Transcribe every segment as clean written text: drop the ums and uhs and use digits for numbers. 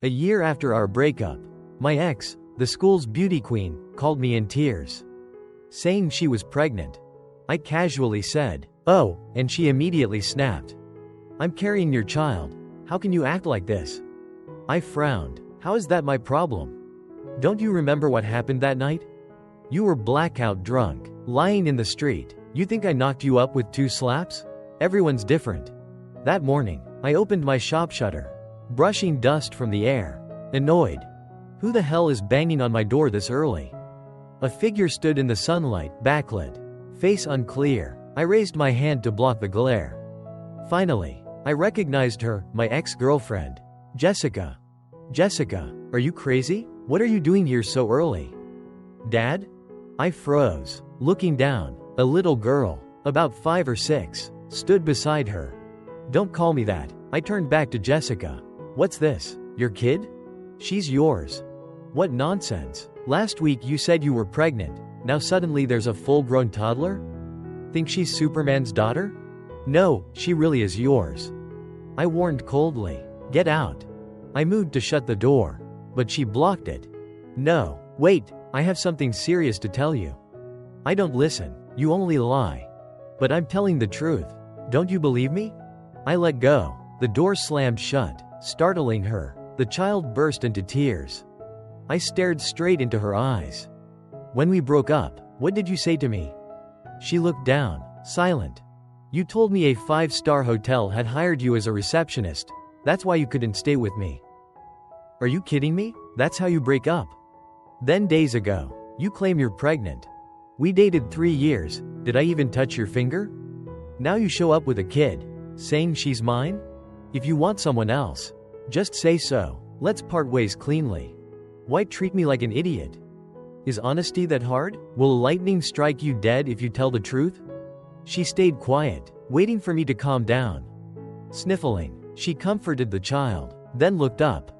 A year after our breakup, my ex, the school's beauty queen, called me in tears, saying she was pregnant. I casually said, "Oh," and she immediately snapped. "I'm carrying your child. How can you act like this?" I frowned. "How is that my problem? Don't you remember what happened that night? You were blackout drunk, lying in the street. You think I knocked you up with 2 slaps? Everyone's different." That morning, I opened my shop shutter, brushing dust from the air, annoyed. Who the hell is banging on my door this early? A figure stood in the sunlight, backlit, face unclear. I raised my hand to block the glare. Finally, I recognized her, my ex-girlfriend, Jessica. "Jessica, are you crazy? What are you doing here so early?" "Dad?" I froze. Looking down, a little girl, about 5 or 6, stood beside her. "Don't call me that." I turned back to Jessica. "What's this? Your kid?" "She's yours." "What nonsense. Last week you said you were pregnant. Now suddenly there's a full-grown toddler? Think she's Superman's daughter?" "No, she really is yours." I warned coldly. "Get out." I moved to shut the door, but she blocked it. "No, wait, I have something serious to tell you." "I don't listen. You only lie." "But I'm telling the truth. Don't you believe me?" I let go. The door slammed shut, startling her. The child burst into tears. I stared straight into her eyes. "When we broke up, what did you say to me?" She looked down, silent. "You told me a 5-star hotel had hired you as a receptionist. That's why you couldn't stay with me." "Are you kidding me? That's how you break up?" "Then days ago, you claim you're pregnant. We dated 3 years. Did I even touch your finger? Now you show up with a kid, saying she's mine? If you want someone else, just say so. Let's part ways cleanly. Why treat me like an idiot? Is honesty that hard? Will lightning strike you dead if you tell the truth?" She stayed quiet, waiting for me to calm down. Sniffling, she comforted the child, then looked up.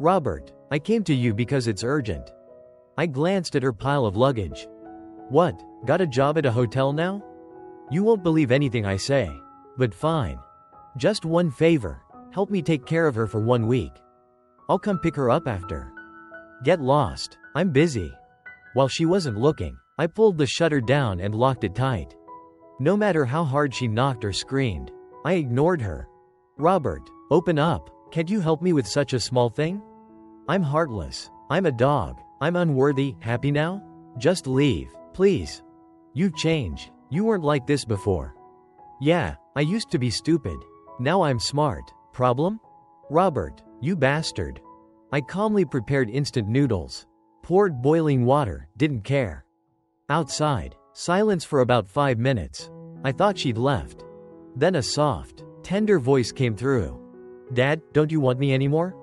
"Robert, I came to you because it's urgent." I glanced at her pile of luggage. "What, got a job at a hotel now?" "You won't believe anything I say. But fine. Just one favor, help me take care of her for 1 week. I'll come pick her up after." "Get lost, I'm busy." While she wasn't looking, I pulled the shutter down and locked it tight. No matter how hard she knocked or screamed, I ignored her. "Robert, open up. Can't you help me with such a small thing? I'm heartless. I'm a dog. I'm unworthy. Happy now? Just leave, please. You've changed. You weren't like this before." "Yeah, I used to be stupid. Now I'm smart. Problem?" "Robert, you bastard." I calmly prepared instant noodles, poured boiling water, didn't care. Outside, silence for about 5 minutes. I thought she'd left. Then a soft, tender voice came through. "Dad, don't you want me anymore?"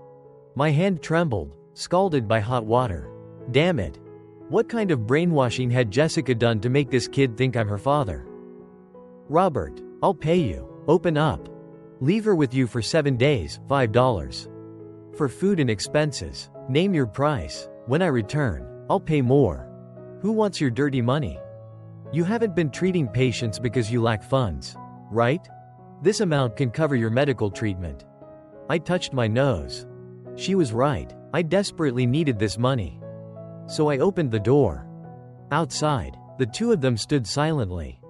My hand trembled, scalded by hot water. Damn it. What kind of brainwashing had Jessica done to make this kid think I'm her father? "Robert, I'll pay you. Open up. Leave her with you for 7 days, $5. For food and expenses. Name your price. When I return, I'll pay more. Who wants your dirty money? You haven't been treating patients because you lack funds, right? This amount can cover your medical treatment." I touched my nose. She was right. I desperately needed this money. So I opened the door. Outside, the two of them stood silently.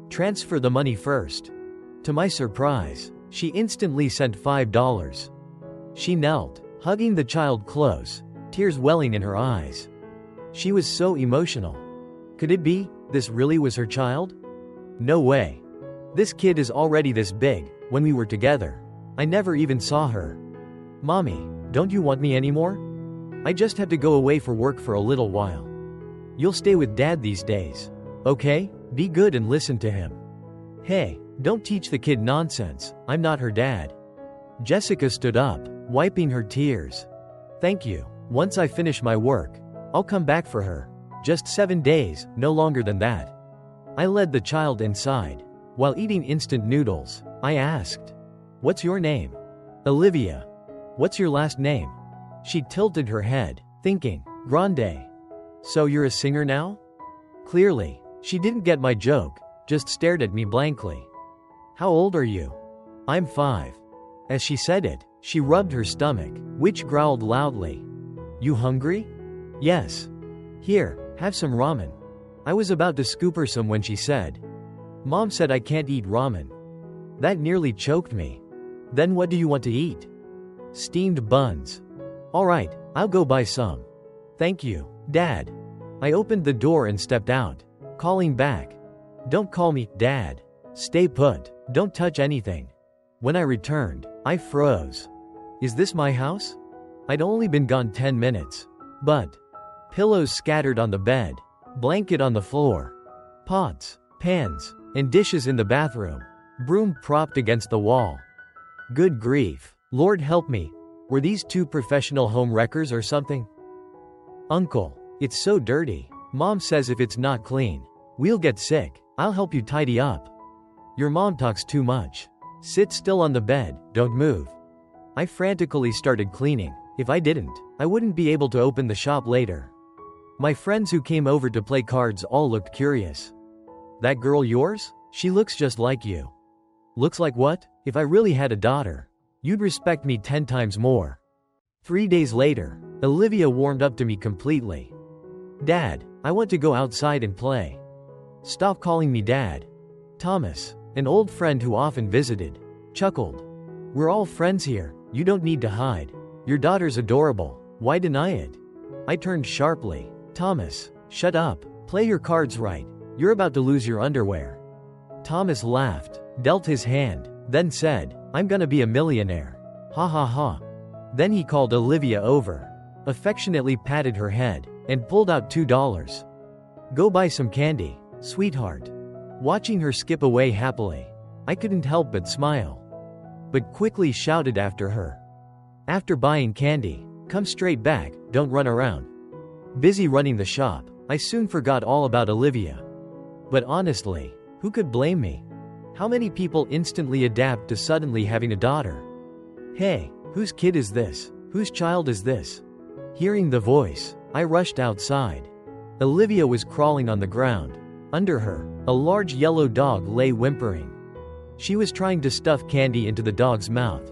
"Transfer the money first." To my surprise, she instantly sent $5. She knelt, hugging the child close, tears welling in her eyes. She was so emotional. Could it be, this really was her child? No way. This kid is already this big. When we were together, I never even saw her. "Mommy, don't you want me anymore? I just had to go away for work for a little while. You'll stay with Dad these days. Okay? Be good and listen to him. Hey, don't teach the kid nonsense. I'm not her dad." Jessica stood up, wiping her tears. "Thank you. Once I finish my work, I'll come back for her. Just 7 days, no longer than that." I led the child inside. While eating instant noodles, I asked, "What's your name?" "Olivia." "What's your last name?" She tilted her head, thinking, "Grande. So you're a singer now?" Clearly, she didn't get my joke, just stared at me blankly. "How old are you?" "I'm 5. As she said it, She rubbed her stomach, which growled loudly. "You hungry?" "Yes." "Here, have some ramen." I was about to scoop her some when she said, "Mom said I can't eat ramen." That nearly choked me. "Then what do you want to eat?" "Steamed buns." "Alright, I'll go buy some." "Thank you, Dad." I opened the door and stepped out, calling back, "Don't call me Dad. Stay put. Don't touch anything." When I returned, I froze. Is this my house? I'd only been gone 10 minutes. But pillows scattered on the bed, blanket on the floor, pots, pans, and dishes in the bathroom, broom propped against the wall. Good grief. Lord help me. Were these two professional home wreckers or something? "Uncle, it's so dirty. Mom says if it's not clean, we'll get sick. I'll help you tidy up." "Your mom talks too much. Sit still on the bed, don't move." I frantically started cleaning. If I didn't, I wouldn't be able to open the shop later. My friends who came over to play cards all looked curious. "That girl yours? She looks just like you." "Looks like what? If I really had a daughter, you'd respect me 10 times more." 3 days later, Olivia warmed up to me completely. "Dad, I want to go outside and play." "Stop calling me Dad." Thomas, an old friend who often visited, chuckled. "We're all friends here, you don't need to hide. Your daughter's adorable, why deny it?" I turned sharply. "Thomas, shut up, play your cards right, you're about to lose your underwear." Thomas laughed, dealt his hand, then said, "I'm gonna be a millionaire. Ha ha ha." Then he called Olivia over, affectionately patted her head, and pulled out $2. "Go buy some candy, sweetheart." Watching her skip away happily, I couldn't help but smile, but quickly shouted after her, "After buying candy, come straight back, don't run around." Busy running the shop, I soon forgot all about Olivia. But honestly, who could blame me? How many people instantly adapt to suddenly having a daughter? "Hey, whose kid is this? Whose child is this?" Hearing the voice, I rushed outside. Olivia was crawling on the ground. Under her, a large yellow dog lay whimpering. She was trying to stuff candy into the dog's mouth.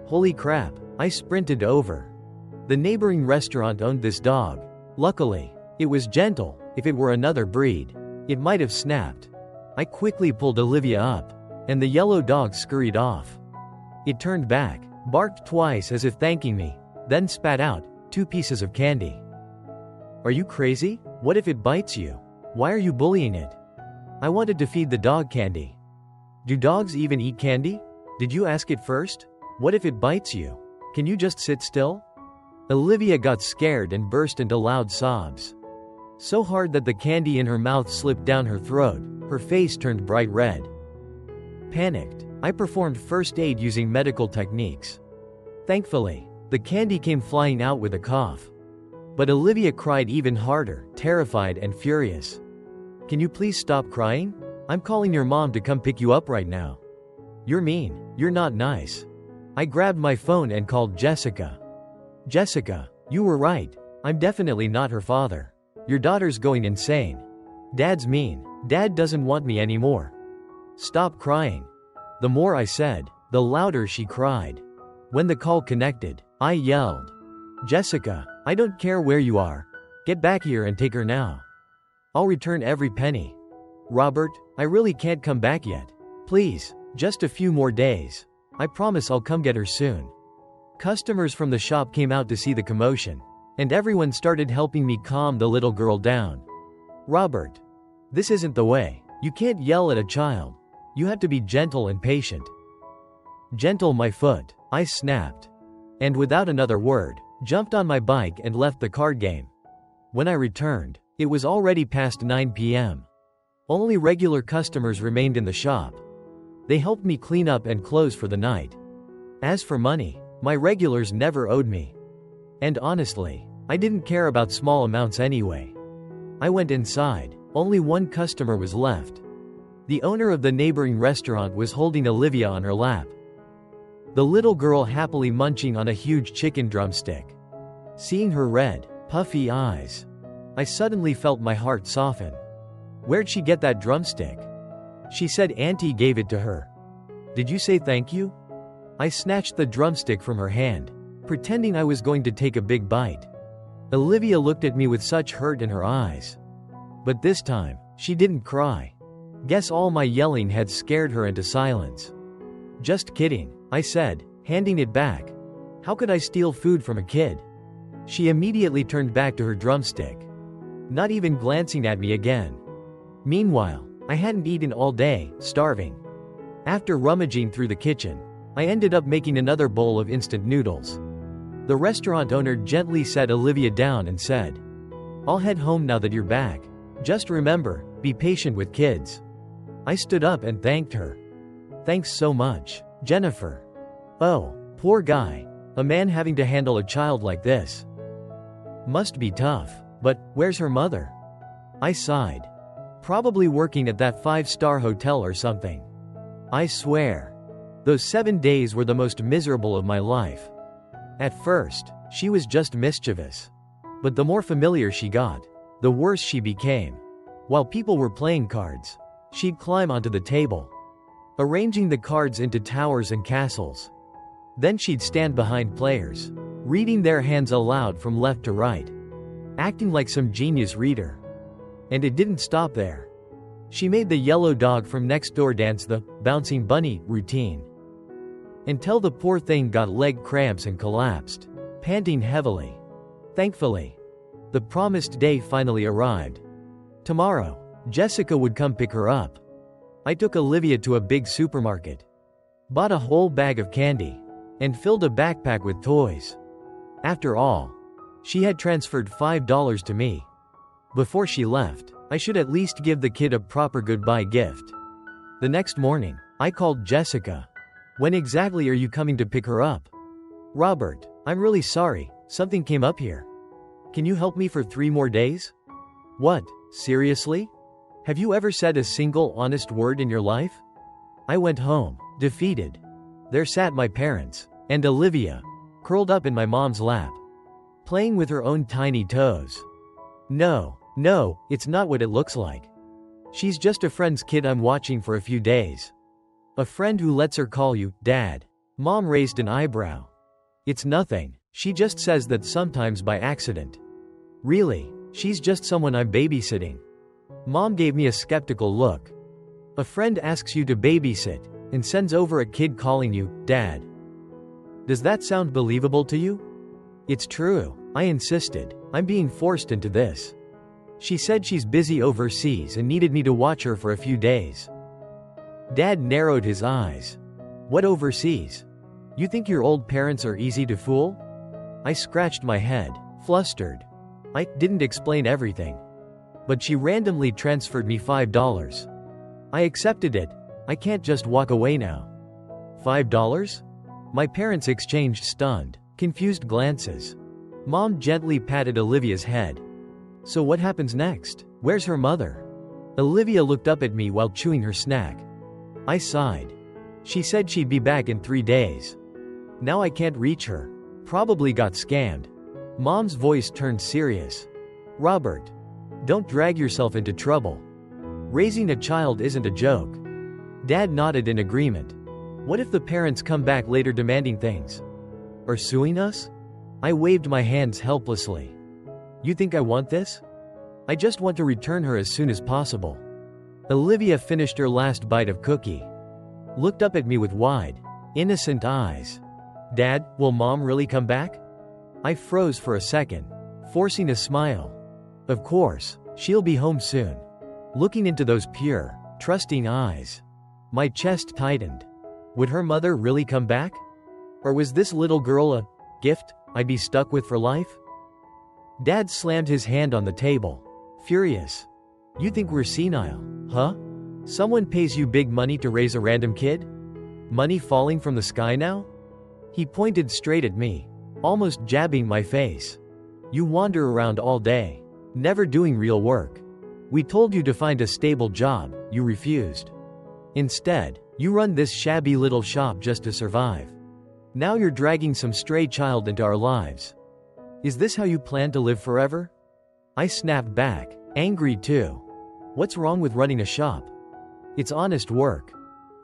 Holy crap, I sprinted over. The neighboring restaurant owned this dog. Luckily, it was gentle. If it were another breed, it might have snapped. I quickly pulled Olivia up, and the yellow dog scurried off. It turned back, barked twice as if thanking me, then spat out 2 pieces of candy. "Are you crazy? What if it bites you? Why are you bullying it?" I wanted to feed the dog candy. "Do dogs even eat candy? Did you ask it first? What if it bites you? Can you just sit still?" Olivia got scared and burst into loud sobs. So hard that the candy in her mouth slipped down her throat, her face turned bright red. Panicked, I performed first aid using medical techniques. Thankfully, the candy came flying out with a cough. But Olivia cried even harder, terrified and furious. "Can you please stop crying? I'm calling your mom to come pick you up right now." "You're mean, you're not nice." I grabbed my phone and called Jessica. "Jessica, you were right. I'm definitely not her father. Your daughter's going insane. Dad's mean. Dad doesn't want me anymore. Stop crying." The more I said, the louder she cried. When the call connected, I yelled, "Jessica, I don't care where you are. Get back here and take her now. I'll return every penny." "Robert, I really can't come back yet. Please, just a few more days. I promise I'll come get her soon." Customers from the shop came out to see the commotion, and everyone started helping me calm the little girl down. "Robert, this isn't the way. You can't yell at a child. You have to be gentle and patient." "Gentle my foot," I snapped. And without another word, jumped on my bike and left the card game. When I returned, it was already past 9 p.m. Only regular customers remained in the shop. They helped me clean up and close for the night. As for money, my regulars never owed me. And honestly, I didn't care about small amounts anyway. I went inside. Only one customer was left. The owner of the neighboring restaurant was holding Olivia on her lap, the little girl happily munching on a huge chicken drumstick. Seeing her red, puffy eyes, I suddenly felt my heart soften. "Where'd she get that drumstick?" "She said Auntie gave it to her." "Did you say thank you?" I snatched the drumstick from her hand, pretending I was going to take a big bite. Olivia looked at me with such hurt in her eyes. But this time, she didn't cry. Guess all my yelling had scared her into silence. Just kidding, I said, handing it back. How could I steal food from a kid? She immediately turned back to her drumstick, not even glancing at me again. Meanwhile, I hadn't eaten all day, starving. After rummaging through the kitchen, I ended up making another bowl of instant noodles. The restaurant owner gently sat Olivia down and said, "I'll head home now that you're back. Just remember, be patient with kids." I stood up and thanked her. "Thanks so much, Jennifer." Oh, poor guy. A man having to handle a child like this. Must be tough. But, where's her mother? I sighed. Probably working at that 5-star hotel or something. I swear. Those 7 days were the most miserable of my life. At first, she was just mischievous. But the more familiar she got, the worse she became. While people were playing cards, she'd climb onto the table, arranging the cards into towers and castles. Then she'd stand behind players, reading their hands aloud from left to right, acting like some genius reader. And it didn't stop there. She made the yellow dog from next door dance the bouncing bunny routine, until the poor thing got leg cramps and collapsed, panting heavily. Thankfully, the promised day finally arrived. Tomorrow, Jessica would come pick her up. I took Olivia to a big supermarket, bought a whole bag of candy, and filled a backpack with toys. After all, she had transferred $5 to me. Before she left, I should at least give the kid a proper goodbye gift. The next morning, I called Jessica. "When exactly are you coming to pick her up?" "Robert, I'm really sorry, something came up here. Can you help me for 3 more days?" "What, seriously? Have you ever said a single honest word in your life?" I went home, defeated. There sat my parents, and Olivia, curled up in my mom's lap, playing with her own tiny toes. No, it's not what it looks like. She's just a friend's kid I'm watching for a few days. A friend who lets her call you Dad. Mom raised an eyebrow. "It's nothing, she just says that sometimes by accident." "Really? She's just someone I'm babysitting." Mom gave me a skeptical look. "A friend asks you to babysit, and sends over a kid calling you Dad. Does that sound believable to you?" "It's true," I insisted. "I'm being forced into this. She said she's busy overseas and needed me to watch her for a few days." Dad narrowed his eyes. "What overseas? You think your old parents are easy to fool?" I scratched my head, flustered. I didn't explain everything. But she randomly transferred me $5. I accepted it. I can't just walk away now. $5? My parents exchanged stunned, confused glances. Mom gently patted Olivia's head. "So what happens next? Where's her mother?" Olivia looked up at me while chewing her snack. I sighed. She said she'd be back in 3 days. Now I can't reach her. Probably got scammed. Mom's voice turned serious. "Robert, don't drag yourself into trouble. Raising a child isn't a joke." Dad nodded in agreement. "What if the parents come back later demanding things? Or suing us?" I waved my hands helplessly. "You think I want this? I just want to return her as soon as possible." Olivia finished her last bite of cookie, looked up at me with wide, innocent eyes. "Dad, will Mom really come back?" I froze for a second, forcing a smile. "Of course, she'll be home soon." Looking into those pure, trusting eyes, my chest tightened. Would her mother really come back? Or was this little girl a gift I'd be stuck with for life? Dad slammed his hand on the table, furious. "You think we're senile, huh? Someone pays you big money to raise a random kid? Money falling from the sky now?" He pointed straight at me, almost jabbing my face. "You wander around all day, never doing real work. We told you to find a stable job, you refused. Instead, you run this shabby little shop just to survive. Now you're dragging some stray child into our lives. Is this how you plan to live forever?" I snapped back, angry too. What's wrong with running a shop? It's honest work.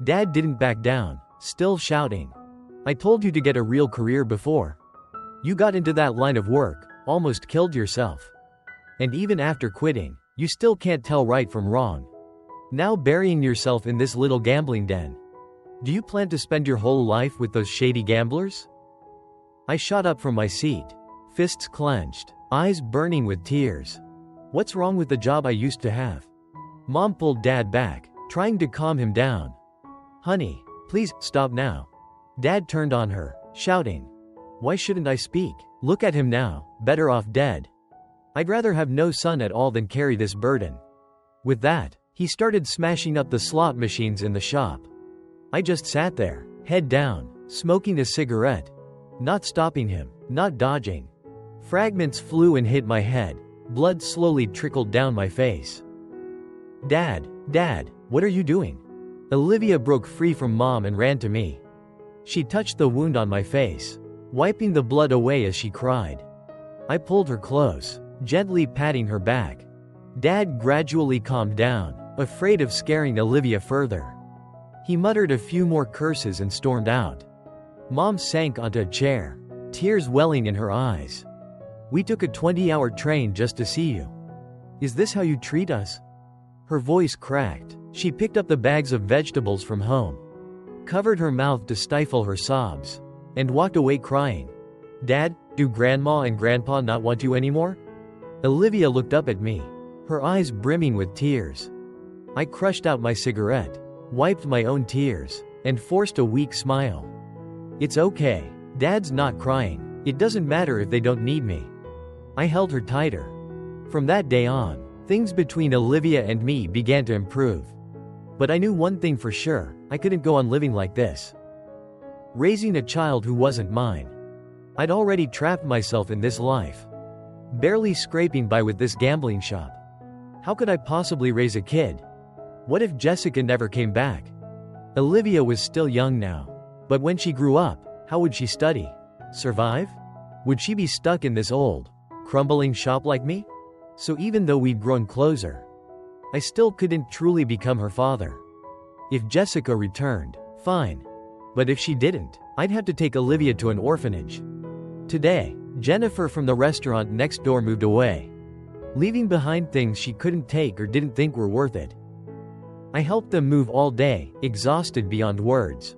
Dad didn't back down, still shouting. I told you to get a real career before. You got into that line of work, almost killed yourself. And even after quitting, you still can't tell right from wrong. Now burying yourself in this little gambling den. Do you plan to spend your whole life with those shady gamblers? I shot up from my seat, fists clenched, eyes burning with tears. What's wrong with the job I used to have? Mom pulled Dad back, trying to calm him down. Honey, please, stop now. Dad turned on her, shouting. Why shouldn't I speak? Look at him now, better off dead. I'd rather have no son at all than carry this burden. With that, he started smashing up the slot machines in the shop. I just sat there, head down, smoking a cigarette. Not stopping him, not dodging. Fragments flew and hit my head. Blood slowly trickled down my face. Dad, what are you doing? Olivia broke free from Mom and ran to me. She touched the wound on my face, wiping the blood away as she cried. I pulled her close, gently patting her back. Dad gradually calmed down, afraid of scaring Olivia further. He muttered a few more curses and stormed out. Mom sank onto a chair, tears welling in her eyes. We took a 20-hour train just to see you. Is this how you treat us? Her voice cracked. She picked up the bags of vegetables from home, covered her mouth to stifle her sobs, and walked away crying. Dad, do Grandma and Grandpa not want you anymore? Olivia looked up at me, her eyes brimming with tears. I crushed out my cigarette, wiped my own tears, and forced a weak smile. It's okay. Dad's not crying. It doesn't matter if they don't need me. I held her tighter. From that day on, things between Olivia and me began to improve. But I knew one thing for sure, I couldn't go on living like this. Raising a child who wasn't mine. I'd already trapped myself in this life, barely scraping by with this gambling shop. How could I possibly raise a kid? What if Jessica never came back? Olivia was still young now, but when she grew up, how would she study? Survive? Would she be stuck in this old, crumbling shop like me? So even though we'd grown closer, I still couldn't truly become her father. If Jessica returned, fine. But if she didn't, I'd have to take Olivia to an orphanage. Today, Jennifer from the restaurant next door moved away, leaving behind things she couldn't take or didn't think were worth it. I helped them move all day, exhausted beyond words.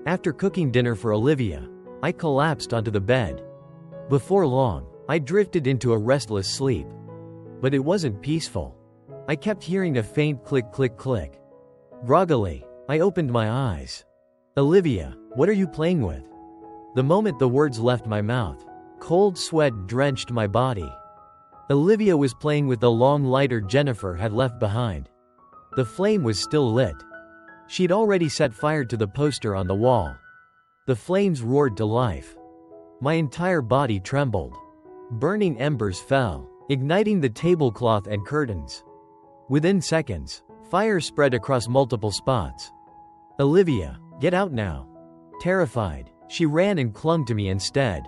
After cooking dinner for Olivia, I collapsed onto the bed. Before long, I drifted into a restless sleep. But it wasn't peaceful. I kept hearing a faint click click click. Groggily, I opened my eyes. Olivia, what are you playing with? The moment the words left my mouth, cold sweat drenched my body. Olivia was playing with the long lighter Jennifer had left behind. The flame was still lit. She'd already set fire to the poster on the wall. The flames roared to life. My entire body trembled. Burning embers fell, igniting the tablecloth and curtains. Within seconds, fire spread across multiple spots. Olivia, get out now. Terrified, she ran and clung to me instead.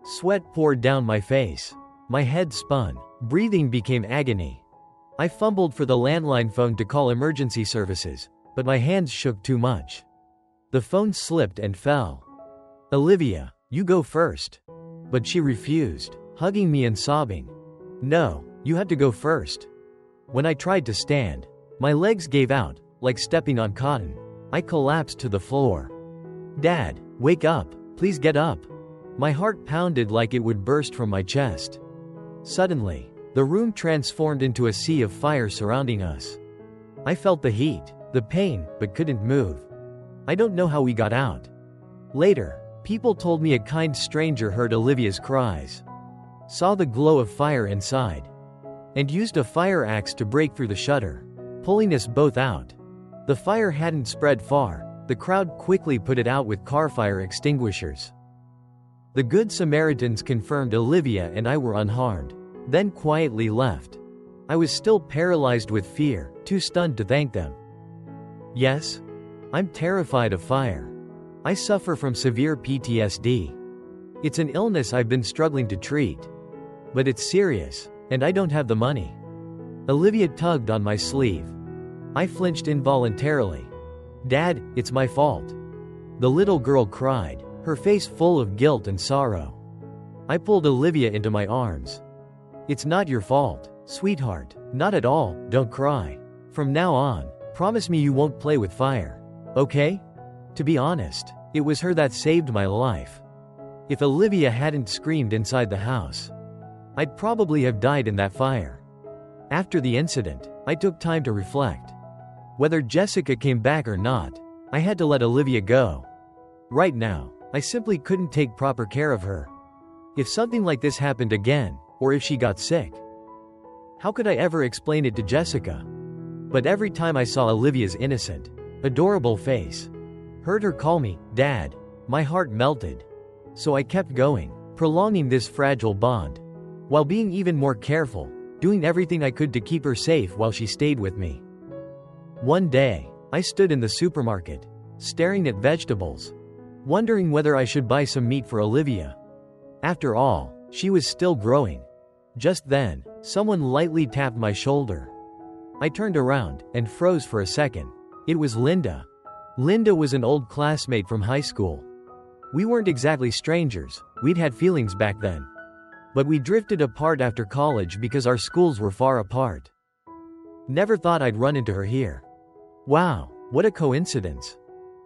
Sweat poured down my face. My head spun. Breathing became agony. I fumbled for the landline phone to call emergency services, but my hands shook too much. The phone slipped and fell. Olivia, you go first. But she refused, hugging me and sobbing. No, you had to go first. When I tried to stand, my legs gave out, like stepping on cotton. I collapsed to the floor. Dad, wake up, please get up. My heart pounded like it would burst from my chest. Suddenly, the room transformed into a sea of fire surrounding us. I felt the heat, the pain, but couldn't move. I don't know how we got out. Later, people told me a kind stranger heard Olivia's cries, saw the glow of fire inside, and used a fire axe to break through the shutter, pulling us both out. The fire hadn't spread far. The crowd quickly put it out with car fire extinguishers. The Good Samaritans confirmed Olivia and I were unharmed, then quietly left. I was still paralyzed with fear, too stunned to thank them. Yes, I'm terrified of fire. I suffer from severe PTSD. It's an illness I've been struggling to treat. But it's serious, and I don't have the money. Olivia tugged on my sleeve. I flinched involuntarily. Dad, it's my fault. The little girl cried, her face full of guilt and sorrow. I pulled Olivia into my arms. "It's not your fault, sweetheart. Not at all, don't cry. From now on, promise me you won't play with fire. Okay?" To be honest, it was her that saved my life. If Olivia hadn't screamed inside the house, I'd probably have died in that fire. After the incident, I took time to reflect. Whether Jessica came back or not, I had to let Olivia go. Right now, I simply couldn't take proper care of her. If something like this happened again, or if she got sick, how could I ever explain it to Jessica? But every time I saw Olivia's innocent, adorable face, heard her call me Dad, my heart melted. So I kept going, prolonging this fragile bond, while being even more careful, doing everything I could to keep her safe while she stayed with me. One day, I stood in the supermarket, staring at vegetables, wondering whether I should buy some meat for Olivia. After all, she was still growing. Just then, someone lightly tapped my shoulder. I turned around and froze for a second. It was Linda. Linda was an old classmate from high school. We weren't exactly strangers, we'd had feelings back then. But we drifted apart after college because our schools were far apart. Never thought I'd run into her here. Wow, what a coincidence.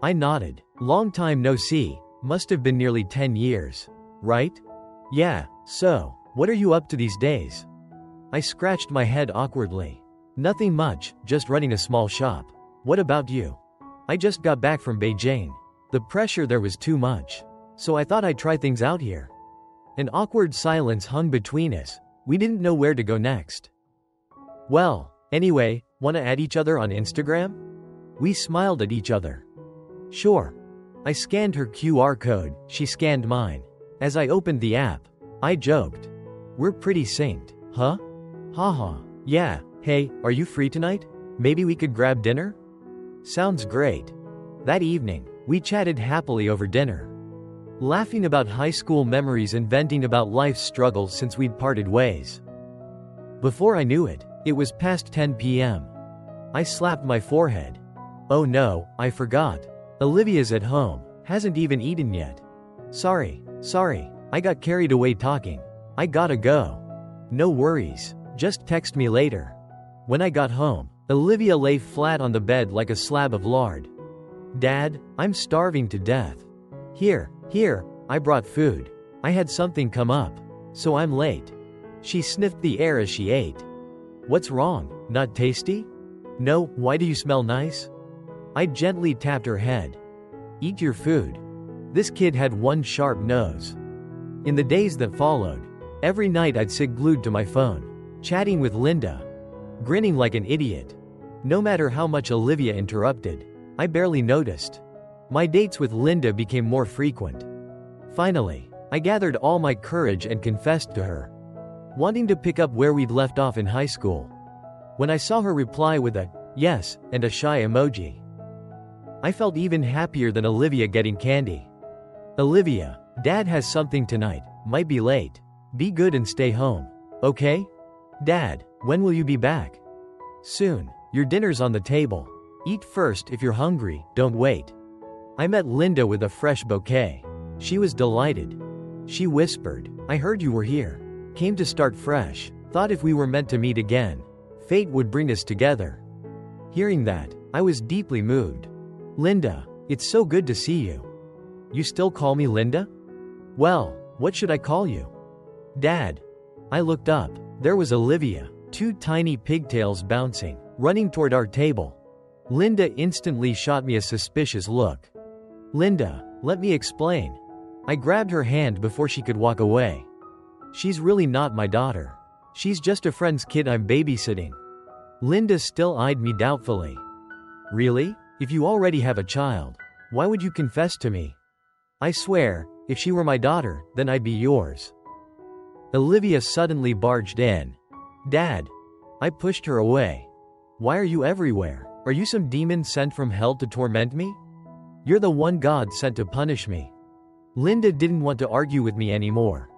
I nodded. Long time no see, must have been nearly 10 years. Right? Yeah, so, what are you up to these days? I scratched my head awkwardly. Nothing much, just running a small shop. What about you? I just got back from Beijing. The pressure there was too much. So I thought I'd try things out here. An awkward silence hung between us. We didn't know where to go next. Well, anyway, wanna add each other on Instagram? We smiled at each other. Sure. I scanned her QR code, she scanned mine. As I opened the app, I joked. We're pretty synced, huh? Haha. Yeah, hey, are you free tonight? Maybe we could grab dinner? Sounds great. That evening, we chatted happily over dinner, laughing about high school memories and venting about life's struggles since we'd parted ways. Before I knew it, it was past 10 p.m. I slapped my forehead. Oh no, I forgot. Olivia's at home, hasn't even eaten yet. Sorry, I got carried away talking. I gotta go. No worries, just text me later. When I got home, Olivia lay flat on the bed like a slab of lard. Dad, I'm starving to death. Here, I brought food. I had something come up, so I'm late. She sniffed the air as she ate. What's wrong, not tasty? No, why do you smell nice? I gently tapped her head. Eat your food. This kid had one sharp nose. In the days that followed, every night I'd sit glued to my phone, chatting with Linda, grinning like an idiot. No matter how much Olivia interrupted, I barely noticed. My dates with Linda became more frequent. Finally, I gathered all my courage and confessed to her, wanting to pick up where we'd left off in high school. When I saw her reply with a yes and a shy emoji, I felt even happier than Olivia getting candy. Olivia, Dad has something tonight, might be late. Be good and stay home, okay? Dad, when will you be back? Soon, your dinner's on the table. Eat first if you're hungry, don't wait. I met Linda with a fresh bouquet. She was delighted. She whispered, I heard you were here. Came to start fresh, thought if we were meant to meet again, fate would bring us together. Hearing that, I was deeply moved. Linda, it's so good to see you. You still call me Linda? Well, what should I call you? Dad. I looked up. There was Olivia, two tiny pigtails bouncing, running toward our table. Linda instantly shot me a suspicious look. Linda, let me explain. I grabbed her hand before she could walk away. She's really not my daughter. She's just a friend's kid I'm babysitting. Linda still eyed me doubtfully. Really? If you already have a child, why would you confess to me? I swear, if she were my daughter, then I'd be yours. Olivia suddenly barged in. Dad. I pushed her away. Why are you everywhere? Are you some demon sent from hell to torment me? You're the one God sent to punish me. Linda didn't want to argue with me anymore.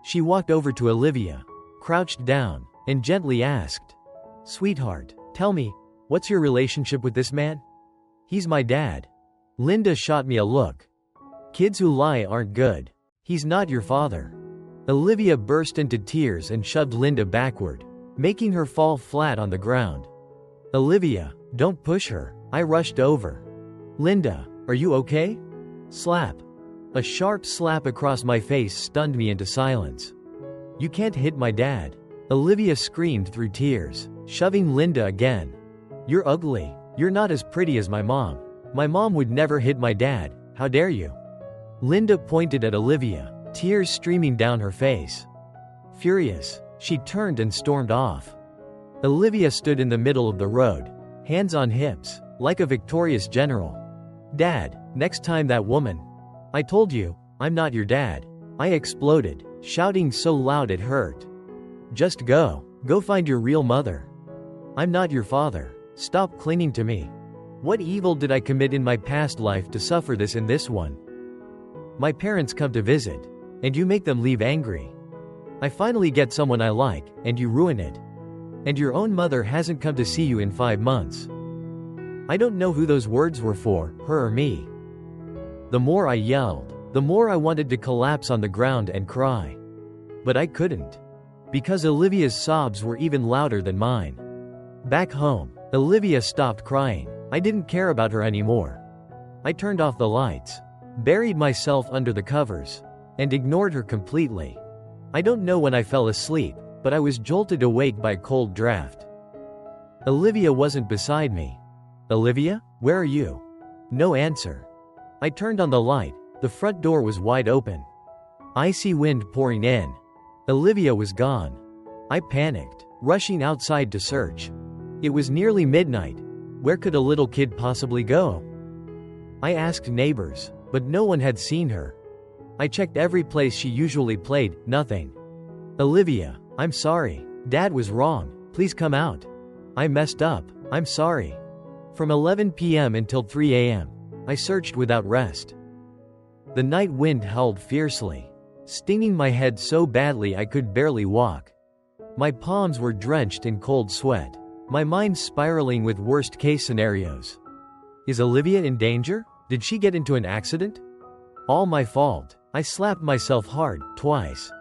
She walked over to Olivia, crouched down, and gently asked, Sweetheart, tell me, what's your relationship with this man? He's my dad. Linda shot me a look. Kids who lie aren't good. He's not your father." Olivia burst into tears and shoved Linda backward, making her fall flat on the ground. "Olivia, don't push her," I rushed over. "Linda, are you okay?" Slap. A sharp slap across my face stunned me into silence. "You can't hit my dad," Olivia screamed through tears, shoving Linda again. "You're ugly. You're not as pretty as my mom. My mom would never hit my dad. How dare you?" Linda pointed at Olivia, tears streaming down her face. Furious, she turned and stormed off. Olivia stood in the middle of the road, hands on hips, like a victorious general. "Dad, next time that woman. I told you, I'm not your dad," I exploded, shouting so loud it hurt. "Just go. Go find your real mother. I'm not your father. Stop clinging to me. What evil did I commit in my past life to suffer this in this one? My parents come to visit, and you make them leave angry. I finally get someone I like, and you ruin it. And your own mother hasn't come to see you in 5 months." I don't know who those words were for, her or me. The more I yelled, the more I wanted to collapse on the ground and cry. But I couldn't. Because Olivia's sobs were even louder than mine. Back home, Olivia stopped crying. I didn't care about her anymore. I turned off the lights, buried myself under the covers, and ignored her completely. I don't know when I fell asleep, but I was jolted awake by a cold draft. Olivia wasn't beside me. "Olivia, where are you?" No answer. I turned on the light. The front door was wide open. Icy wind pouring in. Olivia was gone. I panicked, rushing outside to search. It was nearly midnight. Where could a little kid possibly go? I asked neighbors, but no one had seen her. I checked every place she usually played, nothing. "Olivia, I'm sorry. Dad was wrong. Please come out. I messed up. I'm sorry." From 11 p.m. until 3 a.m., I searched without rest. The night wind howled fiercely, stinging my head so badly I could barely walk. My palms were drenched in cold sweat, my mind spiraling with worst-case scenarios. Is Olivia in danger? Did she get into an accident? All my fault. I slapped myself hard, twice.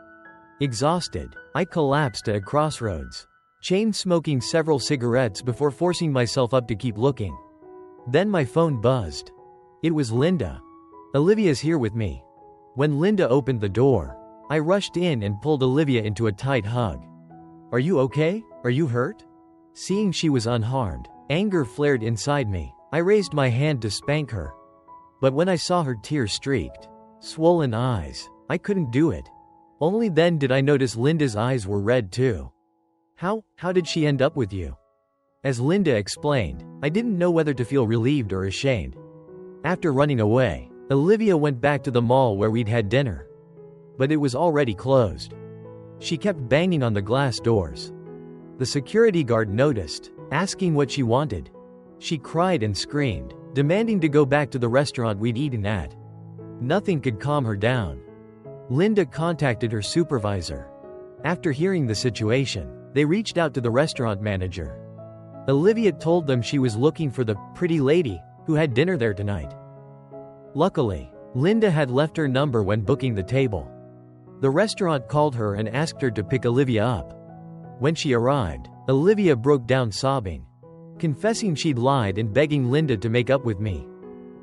Exhausted, I collapsed at a crossroads, chain-smoking several cigarettes before forcing myself up to keep looking. Then my phone buzzed. It was Linda. "Olivia's here with me." When Linda opened the door, I rushed in and pulled Olivia into a tight hug. "Are you okay? Are you hurt?" Seeing she was unharmed, anger flared inside me. I raised my hand to spank her. But when I saw her tear-streaked, swollen eyes, I couldn't do it. Only then did I notice Linda's eyes were red too. How did she end up with you?" As Linda explained, I didn't know whether to feel relieved or ashamed. After running away, Olivia went back to the mall where we'd had dinner. But it was already closed. She kept banging on the glass doors. The security guard noticed, asking what she wanted. She cried and screamed, demanding to go back to the restaurant we'd eaten at. Nothing could calm her down. Linda contacted her supervisor. After hearing the situation, they reached out to the restaurant manager. Olivia told them she was looking for the pretty lady who had dinner there tonight. Luckily, Linda had left her number when booking the table. The restaurant called her and asked her to pick Olivia up. When she arrived, Olivia broke down sobbing, confessing she'd lied and begging Linda to make up with me.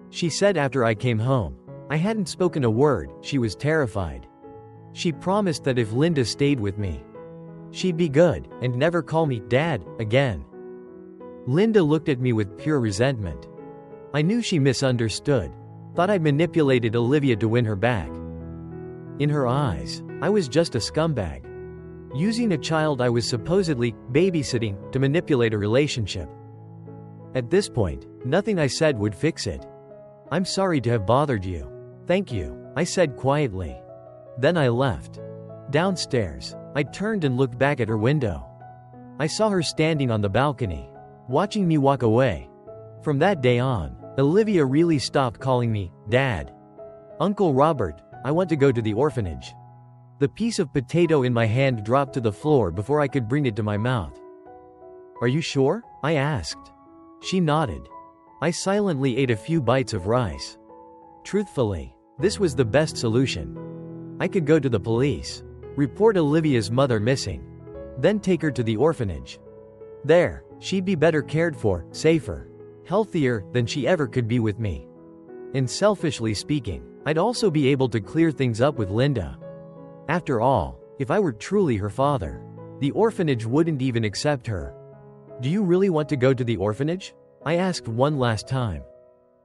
She said after I came home, I hadn't spoken a word. She was terrified. She promised that if Linda stayed with me, she'd be good and never call me Dad again. Linda looked at me with pure resentment. I knew she misunderstood, thought I'd manipulated Olivia to win her back. In her eyes, I was just a scumbag, using a child I was supposedly babysitting to manipulate a relationship. At this point, nothing I said would fix it. "I'm sorry to have bothered you." "Thank you," I said quietly. Then I left. Downstairs, I turned and looked back at her window. I saw her standing on the balcony, watching me walk away. From that day on, Olivia really stopped calling me Dad. "Uncle Robert, I want to go to the orphanage." The piece of potato in my hand dropped to the floor before I could bring it to my mouth. "Are you sure?" I asked. She nodded. I silently ate a few bites of rice. Truthfully, This was the best solution. I could go to the police, report Olivia's mother missing, then take her to the orphanage. There, she'd be better cared for, safer, healthier than she ever could be with me. And selfishly speaking, I'd also be able to clear things up with Linda. After all, if I were truly her father, the orphanage wouldn't even accept her. Do you really want to go to the orphanage? I asked one last time.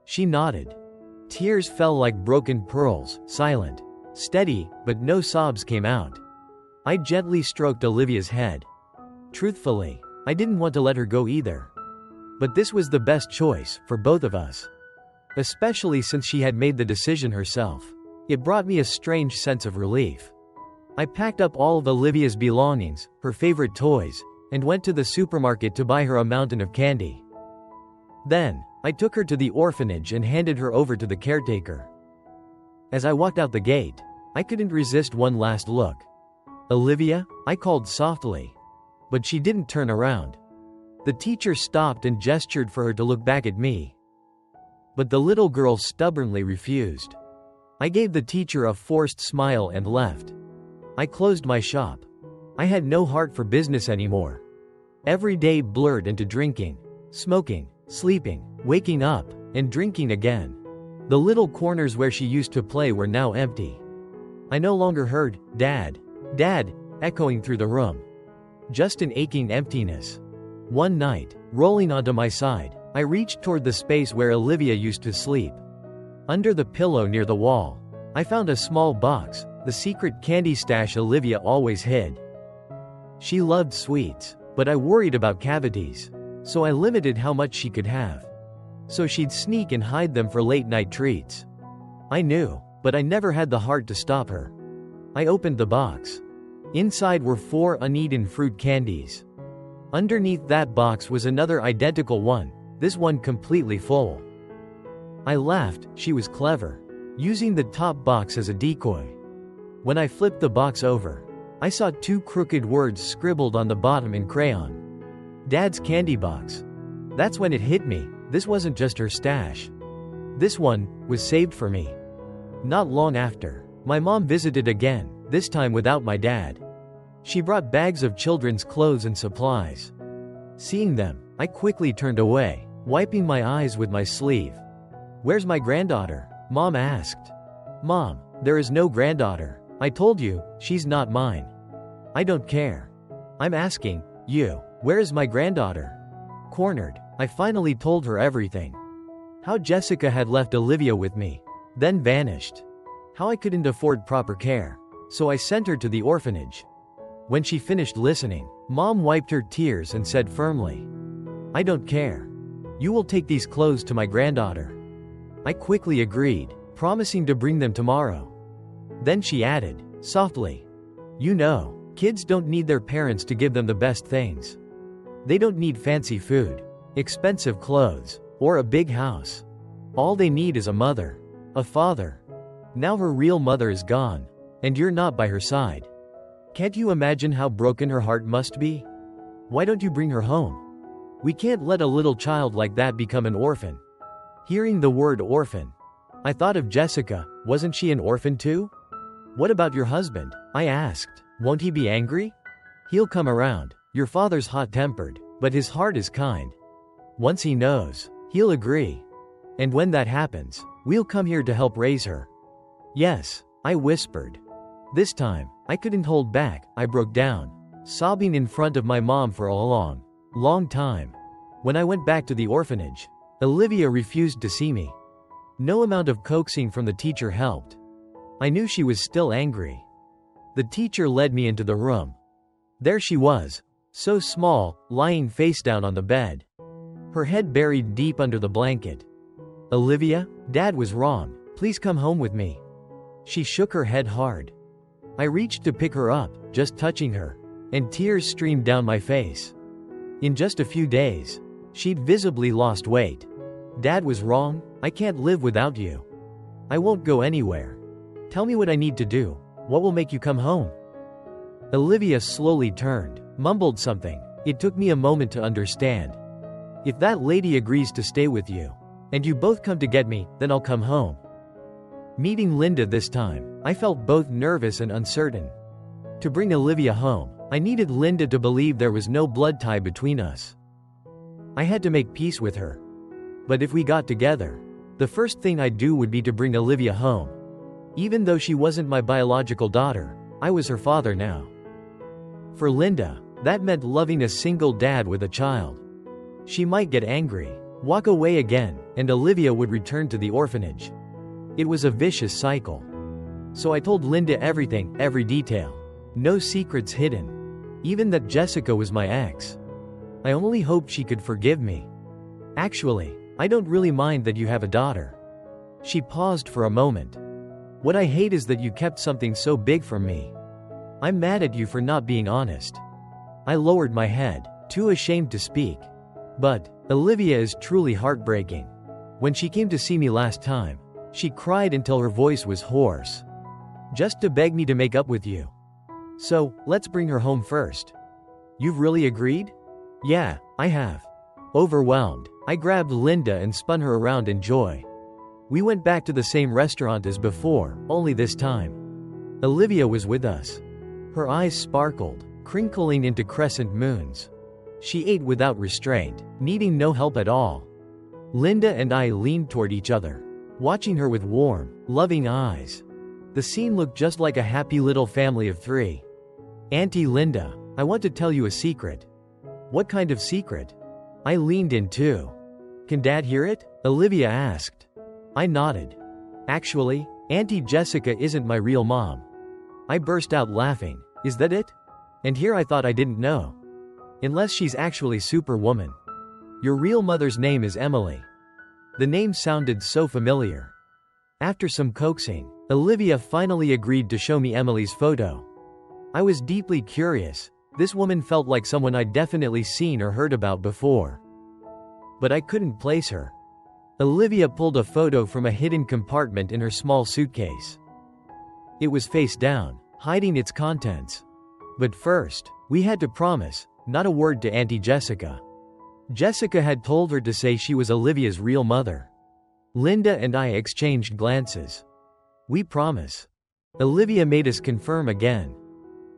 She nodded. Tears fell like broken pearls, silent, steady, but no sobs came out. I gently stroked Olivia's head. Truthfully, I didn't want to let her go either. But this was the best choice for both of us. Especially since she had made the decision herself. It brought me a strange sense of relief. I packed up all of Olivia's belongings, her favorite toys, and went to the supermarket to buy her a mountain of candy. Then, I took her to the orphanage and handed her over to the caretaker. As I walked out the gate, I couldn't resist one last look. Olivia, I called softly. But she didn't turn around. The teacher stopped and gestured for her to look back at me. But the little girl stubbornly refused. I gave the teacher a forced smile and left. I closed my shop. I had no heart for business anymore. Every day blurred into drinking, smoking, sleeping, waking up, and drinking again. The little corners where she used to play were now empty. I no longer heard, "Dad, Dad," echoing through the room. Just an aching emptiness. One night, rolling onto my side, I reached toward the space where Olivia used to sleep. Under the pillow near the wall, I found a small box, the secret candy stash Olivia always hid. She loved sweets, but I worried about cavities, so I limited how much she could have. So she'd sneak and hide them for late-night treats. I knew, but I never had the heart to stop her. I opened the box. Inside were 4 uneaten fruit candies. Underneath that box was another identical one, this one completely full. I laughed. She was clever, using the top box as a decoy. When I flipped the box over, I saw 2 crooked words scribbled on the bottom in crayon. Dad's candy box. That's when it hit me, this wasn't just her stash. This one was saved for me. Not long after, my mom visited again, this time without my dad. She brought bags of children's clothes and supplies. Seeing them, I quickly turned away, wiping my eyes with my sleeve. "Where's my granddaughter?" Mom asked. "Mom, there is no granddaughter. I told you, she's not mine." "I don't care. I'm asking you, where is my granddaughter?" Cornered, I finally told her everything. How Jessica had left Olivia with me, then vanished. How I couldn't afford proper care, so I sent her to the orphanage. When she finished listening, Mom wiped her tears and said firmly, "I don't care. You will take these clothes to my granddaughter." I quickly agreed, promising to bring them tomorrow. Then she added, softly, "You know, kids don't need their parents to give them the best things. They don't need fancy food, expensive clothes, or a big house. All they need is a mother, a father. Now her real mother is gone, and you're not by her side. Can't you imagine how broken her heart must be? Why don't you bring her home? We can't let a little child like that become an orphan." Hearing the word orphan, I thought of Jessica. Wasn't she an orphan too? "What about your husband?" I asked. "Won't he be angry?" "He'll come around. Your father's hot-tempered, but his heart is kind. Once he knows, he'll agree. And when that happens, we'll come here to help raise her." "Yes," I whispered. This time, I couldn't hold back. I broke down, sobbing in front of my mom for a long time. When I went back to the orphanage, Olivia refused to see me. No amount of coaxing from the teacher helped. I knew she was still angry. The teacher led me into the room. There she was, so small, lying face down on the bed. Her head buried deep under the blanket. "Olivia, Dad was wrong. Please come home with me." She shook her head hard. I reached to pick her up, just touching her, and tears streamed down my face. In just a few days, she'd visibly lost weight. "Dad was wrong. I can't live without you. I won't go anywhere. Tell me what I need to do. What will make you come home?" Olivia slowly turned, mumbled something. It took me a moment to understand. "If that lady agrees to stay with you, and you both come to get me, then I'll come home." Meeting Linda this time, I felt both nervous and uncertain. To bring Olivia home, I needed Linda to believe there was no blood tie between us. I had to make peace with her. But if we got together, the first thing I'd do would be to bring Olivia home. Even though she wasn't my biological daughter, I was her father now. For Linda, that meant loving a single dad with a child. She might get angry, walk away again, and Olivia would return to the orphanage. It was a vicious cycle. So I told Linda everything, every detail. No secrets hidden. Even that Jessica was my ex. I only hoped she could forgive me. Actually, I don't really mind that you have a daughter. She paused for a moment. What I hate is that you kept something so big from me. I'm mad at you for not being honest. I lowered my head, too ashamed to speak. But Olivia is truly heartbreaking. When she came to see me last time, she cried until her voice was hoarse. Just to beg me to make up with you. So, let's bring her home first. You've really agreed? Yeah, I have. Overwhelmed, I grabbed Linda and spun her around in joy. We went back to the same restaurant as before, only this time. Olivia was with us. Her eyes sparkled, crinkling into crescent moons. She ate without restraint, needing no help at all. Linda and I leaned toward each other, watching her with warm, loving eyes. The scene looked just like a happy little family of 3. Auntie Linda, I want to tell you a secret. What kind of secret? I leaned in too. Can Dad hear it? Olivia asked. I nodded. Actually, Auntie Jessica isn't my real mom. I burst out laughing. Is that it? And here I thought I didn't know. Unless she's actually Superwoman. Your real mother's name is Emily. The name sounded so familiar. After some coaxing, Olivia finally agreed to show me Emily's photo. I was deeply curious. This woman felt like someone I'd definitely seen or heard about before. But I couldn't place her. Olivia pulled a photo from a hidden compartment in her small suitcase. It was face down, hiding its contents. But first, we had to promise, not a word to Auntie Jessica. Jessica had told her to say she was Olivia's real mother. Linda and I exchanged glances. We promise. Olivia made us confirm again.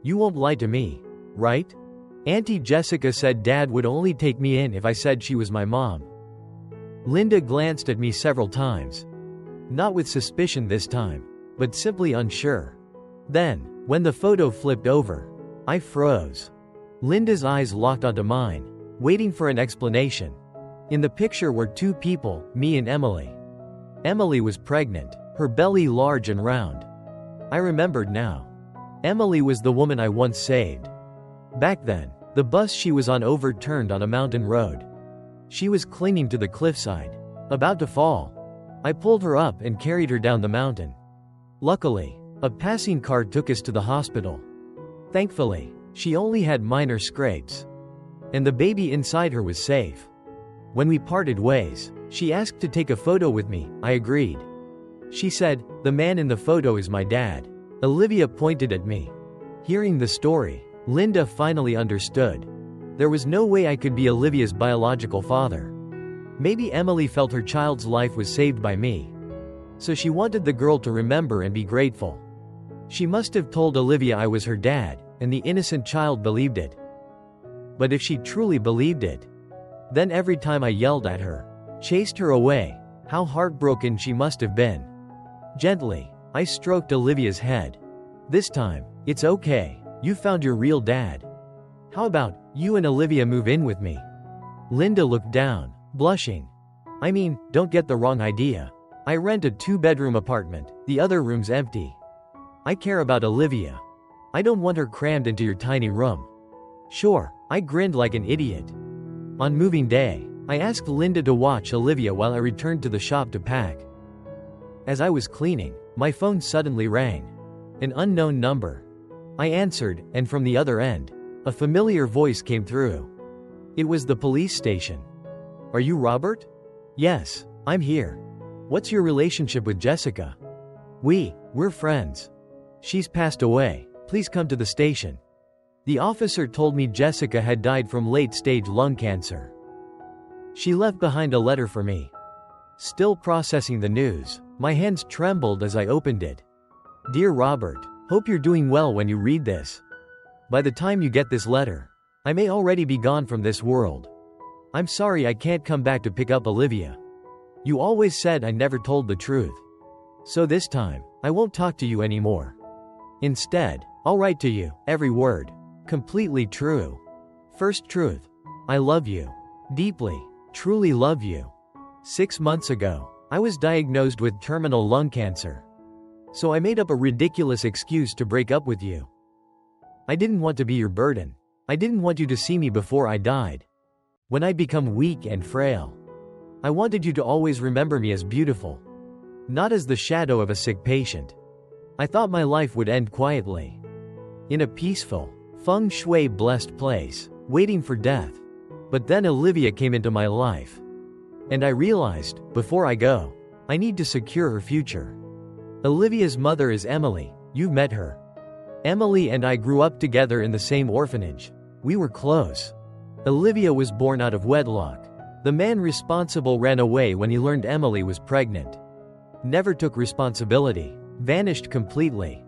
You won't lie to me, right? Auntie Jessica said Dad would only take me in if I said she was my mom. Linda glanced at me several times. Not with suspicion this time, but simply unsure. Then, when the photo flipped over, I froze. Linda's eyes locked onto mine, waiting for an explanation. In the picture were 2 people, me and Emily. Emily was pregnant, her belly large and round. I remembered now. Emily was the woman I once saved. Back then, the bus she was on overturned on a mountain road. She was clinging to the cliffside, about to fall. I pulled her up and carried her down the mountain. Luckily, a passing car took us to the hospital. Thankfully, she only had minor scrapes. And the baby inside her was safe. When we parted ways, she asked to take a photo with me. I agreed. She said, "The man in the photo is my dad." Olivia pointed at me. Hearing the story, Linda finally understood. There was no way I could be Olivia's biological father. Maybe Emily felt her child's life was saved by me. So she wanted the girl to remember and be grateful. She must have told Olivia I was her dad, and the innocent child believed it. But if she truly believed it, then every time I yelled at her, chased her away, how heartbroken she must have been. Gently, I stroked Olivia's head. This time, it's okay, you found your real dad. How about, you and Olivia move in with me? Linda looked down, blushing. I mean, don't get the wrong idea. I rent a 2-bedroom apartment, the other room's empty. I care about Olivia. I don't want her crammed into your tiny room. Sure, I grinned like an idiot. On moving day, I asked Linda to watch Olivia while I returned to the shop to pack. As I was cleaning, my phone suddenly rang. An unknown number. I answered, and from the other end, a familiar voice came through. It was the police station. Are you Robert? Yes, I'm here. What's your relationship with Jessica? We're friends. She's passed away. Please come to the station. The officer told me Jessica had died from late-stage lung cancer. She left behind a letter for me. Still processing the news. My hands trembled as I opened it. Dear Robert, hope you're doing well when you read this. By the time you get this letter, I may already be gone from this world. I'm sorry I can't come back to pick up Olivia. You always said I never told the truth. So this time, I won't talk to you anymore. Instead, I'll write to you, every word. Completely true. First truth. I love you. Deeply. Truly love you. 6 months ago, I was diagnosed with terminal lung cancer. So I made up a ridiculous excuse to break up with you. I didn't want to be your burden. I didn't want you to see me before I died. When I become weak and frail. I wanted you to always remember me as beautiful. Not as the shadow of a sick patient. I thought my life would end quietly. In a peaceful, feng shui blessed place, waiting for death. But then Olivia came into my life. And I realized, before I go, I need to secure her future. Olivia's mother is Emily, you've met her. Emily and I grew up together in the same orphanage. We were close. Olivia was born out of wedlock. The man responsible ran away when he learned Emily was pregnant. Never took responsibility. Vanished completely.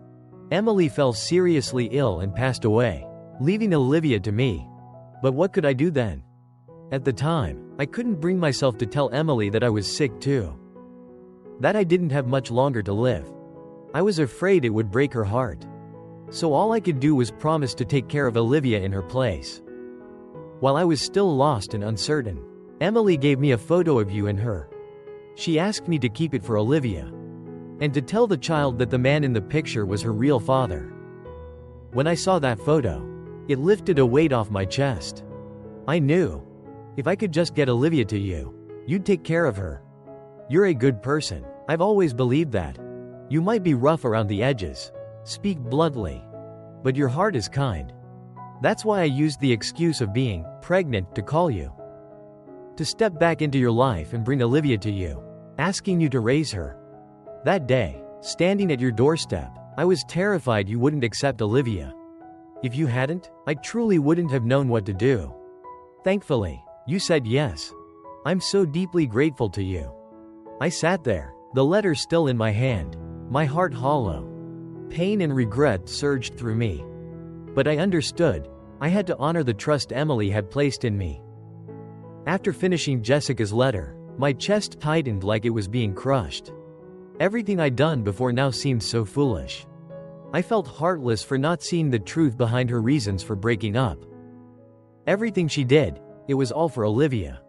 Emily fell seriously ill and passed away, leaving Olivia to me. But what could I do then? At the time, I couldn't bring myself to tell Emily that I was sick too. That I didn't have much longer to live. I was afraid it would break her heart. So all I could do was promise to take care of Olivia in her place. While I was still lost and uncertain, Emily gave me a photo of you and her. She asked me to keep it for Olivia. And to tell the child that the man in the picture was her real father. When I saw that photo, it lifted a weight off my chest. I knew. If I could just get Olivia to you, you'd take care of her. You're a good person. I've always believed that. You might be rough around the edges. Speak bluntly. But your heart is kind. That's why I used the excuse of being pregnant to call you. To step back into your life and bring Olivia to you, asking you to raise her. That day, standing at your doorstep, I was terrified you wouldn't accept Olivia. If you hadn't, I truly wouldn't have known what to do. Thankfully, you said yes. I'm so deeply grateful to you. I sat there, the letter still in my hand, my heart hollow. Pain and regret surged through me. But I understood, I had to honor the trust Emily had placed in me. After finishing Jessica's letter, my chest tightened like it was being crushed. Everything I'd done before now seemed so foolish. I felt heartless for not seeing the truth behind her reasons for breaking up. Everything she did, it was all for Olivia.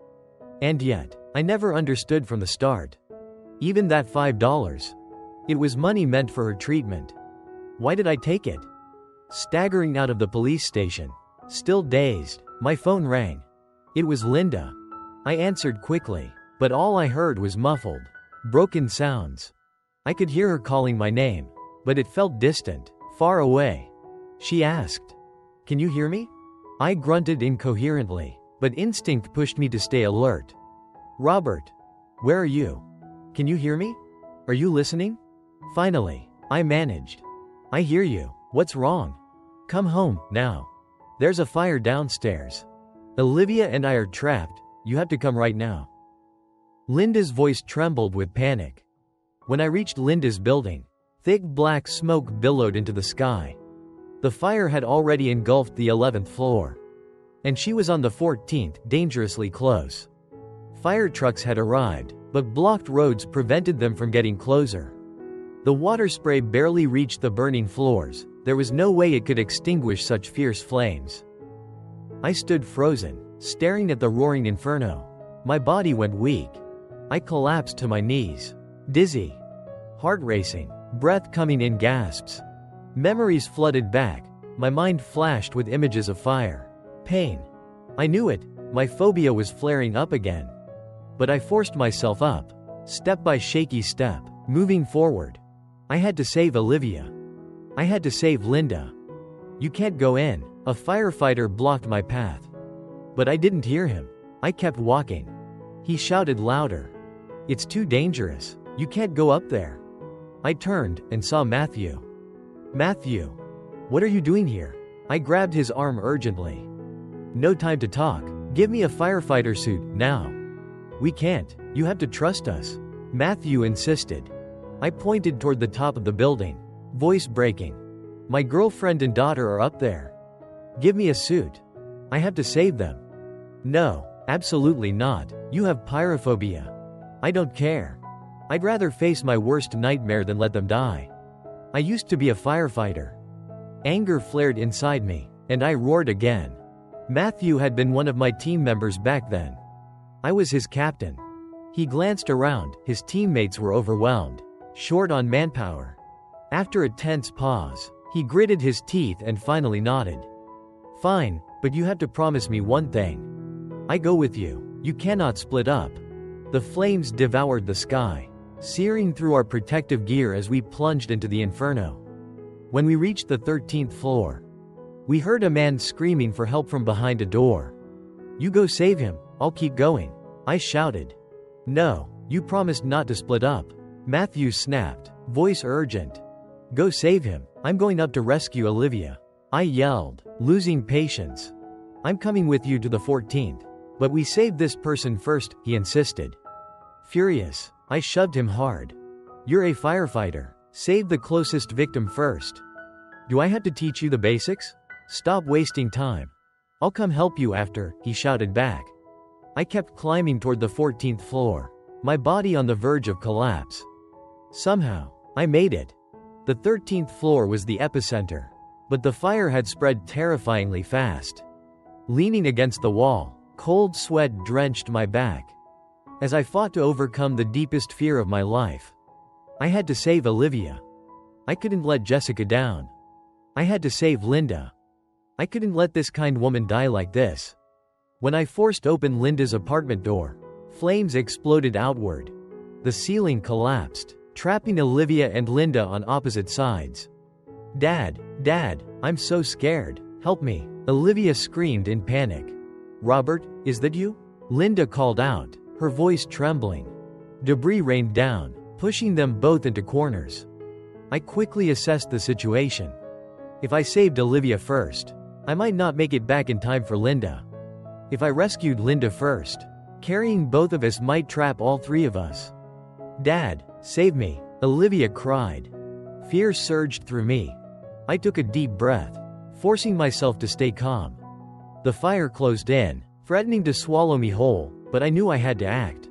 And yet, I never understood from the start. Even that $5. It was money meant for her treatment. Why did I take it? Staggering out of the police station, still dazed, my phone rang. It was Linda. I answered quickly, but all I heard was muffled, broken sounds. I could hear her calling my name, but it felt distant, far away. She asked, "Can you hear me?" I grunted incoherently, but instinct pushed me to stay alert. "Robert, where are you? Can you hear me? Are you listening?" Finally, I managed. "I hear you. What's wrong? Come home, now. There's a fire downstairs. Olivia and I are trapped. You have to come right now." Linda's voice trembled with panic. When I reached Linda's building, thick black smoke billowed into the sky. The fire had already engulfed the 11th floor. And she was on the 14th, dangerously close. Fire trucks had arrived, but blocked roads prevented them from getting closer. The water spray barely reached the burning floors. There was no way it could extinguish such fierce flames. I stood frozen, staring at the roaring inferno. My body went weak. I collapsed to my knees. Dizzy. Heart racing. Breath coming in gasps. Memories flooded back. My mind flashed with images of fire. Pain. I knew it. My phobia was flaring up again. But I forced myself up. Step by shaky step. Moving forward. I had to save Olivia. I had to save Linda. "You can't go in." A firefighter blocked my path. But I didn't hear him. I kept walking. He shouted louder. "It's too dangerous. You can't go up there." I turned and saw Matthew. "Matthew, what are you doing here?" I grabbed his arm urgently. "No time to talk. Give me a firefighter suit, now." "We can't. You have to trust us," Matthew insisted. I pointed toward the top of the building, voice breaking. My girlfriend and daughter are up there. Give me a suit. I have to save them. No, absolutely not. You have pyrophobia. I don't care. I'd rather face my worst nightmare than let them die. I used to be a firefighter. Anger flared inside me, and I roared again. Matthew had been one of my team members back then. I was his captain. He glanced around, his teammates were overwhelmed, short on manpower. After a tense pause, he gritted his teeth and finally nodded. Fine, but you have to promise me one thing. I go with you. You cannot split up. The flames devoured the sky, searing through our protective gear as we plunged into the inferno. When we reached the 13th floor, we heard a man screaming for help from behind a door. You go save him, I'll keep going, I shouted. No, you promised not to split up. Matthew snapped, voice urgent. Go save him, I'm going up to rescue Olivia. I yelled, losing patience. I'm coming with you to the 14th. But we saved this person first, he insisted. Furious, I shoved him hard. You're a firefighter. Save the closest victim first. Do I have to teach you the basics? Stop wasting time. I'll come help you after, he shouted back. I kept climbing toward the 14th floor, my body on the verge of collapse. Somehow, I made it. The 13th floor was the epicenter, but the fire had spread terrifyingly fast. Leaning against the wall, cold sweat drenched my back. As I fought to overcome the deepest fear of my life, I had to save Olivia. I couldn't let Jessica down. I had to save Linda. I couldn't let this kind woman die like this. When I forced open Linda's apartment door, flames exploded outward. The ceiling collapsed, trapping Olivia and Linda on opposite sides. Dad, I'm so scared. Help me, Olivia screamed in panic. Robert, is that you? Linda called out, her voice trembling. Debris rained down, pushing them both into corners. I quickly assessed the situation. If I saved Olivia first, I might not make it back in time for Linda. If I rescued Linda first, carrying both of us might trap all three of us. Dad, save me, Olivia cried. Fear surged through me. I took a deep breath, forcing myself to stay calm. The fire closed in, threatening to swallow me whole, but I knew I had to act.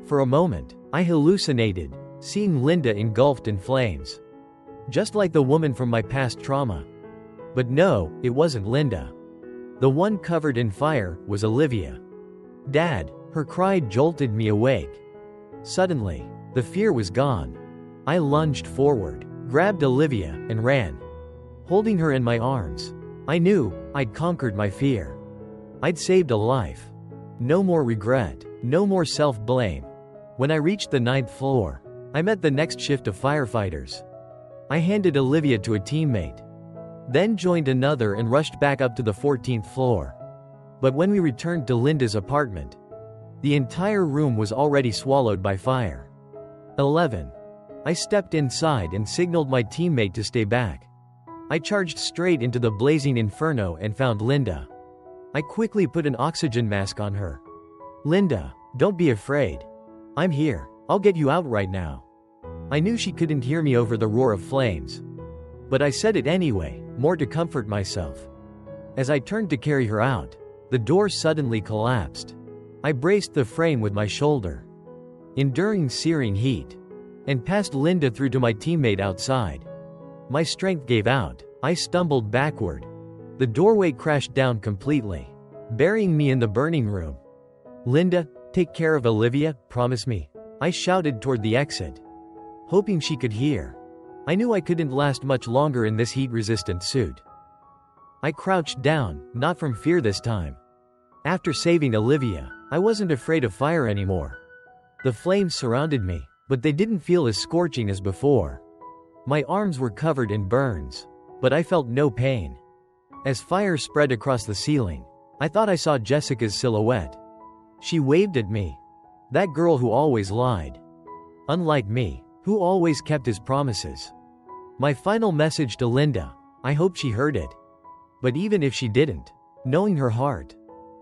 For a moment, I hallucinated, seeing Linda engulfed in flames. Just like the woman from my past trauma. But no, it wasn't Linda. The one covered in fire was Olivia. Dad, her cry jolted me awake. Suddenly, the fear was gone. I lunged forward, grabbed Olivia, and ran. Holding her in my arms, I knew I'd conquered my fear. I'd saved a life. No more regret, no more self-blame. When I reached the 9th floor, I met the next shift of firefighters. I handed Olivia to a teammate, then joined another and rushed back up to the 14th floor. But when we returned to Linda's apartment, the entire room was already swallowed by fire. 11. I stepped inside and signaled my teammate to stay back. I charged straight into the blazing inferno and found Linda. I quickly put an oxygen mask on her. Linda, don't be afraid. I'm here, I'll get you out right now. I knew she couldn't hear me over the roar of flames. But I said it anyway, more to comfort myself. As I turned to carry her out, the door suddenly collapsed. I braced the frame with my shoulder, enduring searing heat, and passed Linda through to my teammate outside. My strength gave out, I stumbled backward. The doorway crashed down completely, burying me in the burning room. Linda, take care of Olivia, promise me. I shouted toward the exit, hoping she could hear. I knew I couldn't last much longer in this heat-resistant suit. I crouched down, not from fear this time. After saving Olivia, I wasn't afraid of fire anymore. The flames surrounded me, but they didn't feel as scorching as before. My arms were covered in burns, but I felt no pain. As fire spread across the ceiling, I thought I saw Jessica's silhouette. She waved at me. That girl who always lied. Unlike me, who always kept his promises. My final message to Linda, I hope she heard it. But even if she didn't, knowing her heart,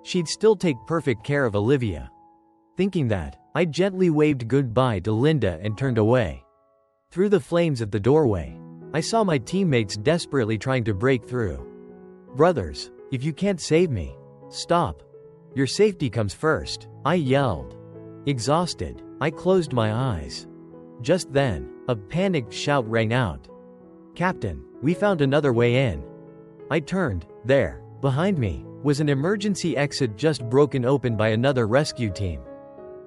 she'd still take perfect care of Olivia. Thinking that, I gently waved goodbye to Linda and turned away. Through the flames at the doorway, I saw my teammates desperately trying to break through. "Brothers, if you can't save me, stop. Your safety comes first," I yelled. Exhausted, I closed my eyes. Just then, a panicked shout rang out. "Captain, we found another way in." I turned. There, behind me, was an emergency exit just broken open by another rescue team.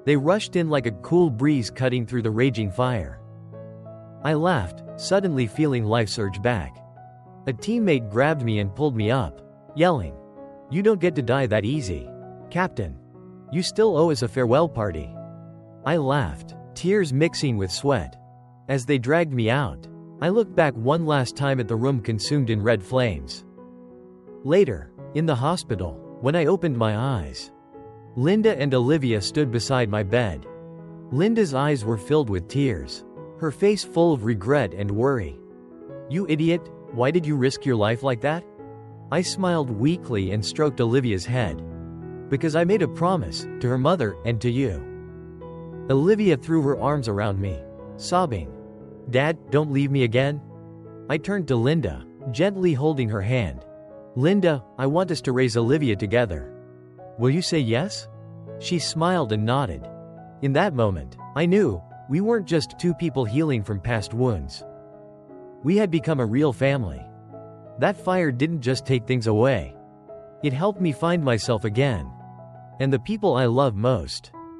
They rushed in like a cool breeze cutting through the raging fire. I laughed, suddenly feeling life surge back. A teammate grabbed me and pulled me up, yelling, "You don't get to die that easy. Captain, you still owe us a farewell party." I laughed, tears mixing with sweat. As they dragged me out, I looked back one last time at the room consumed in red flames. Later, in the hospital, when I opened my eyes, Linda and Olivia stood beside my bed. Linda's eyes were filled with tears, her face full of regret and worry. "You idiot, why did you risk your life like that?" I smiled weakly and stroked Olivia's head. "Because I made a promise, to her mother and to you." Olivia threw her arms around me, sobbing, "Dad, don't leave me again." I turned to Linda, gently holding her hand. "Linda, I want us to raise Olivia together. Will you say yes?" She smiled and nodded. In that moment, I knew we weren't just two people healing from past wounds. We had become a real family. That fire didn't just take things away. It helped me find myself again. And the people I love most.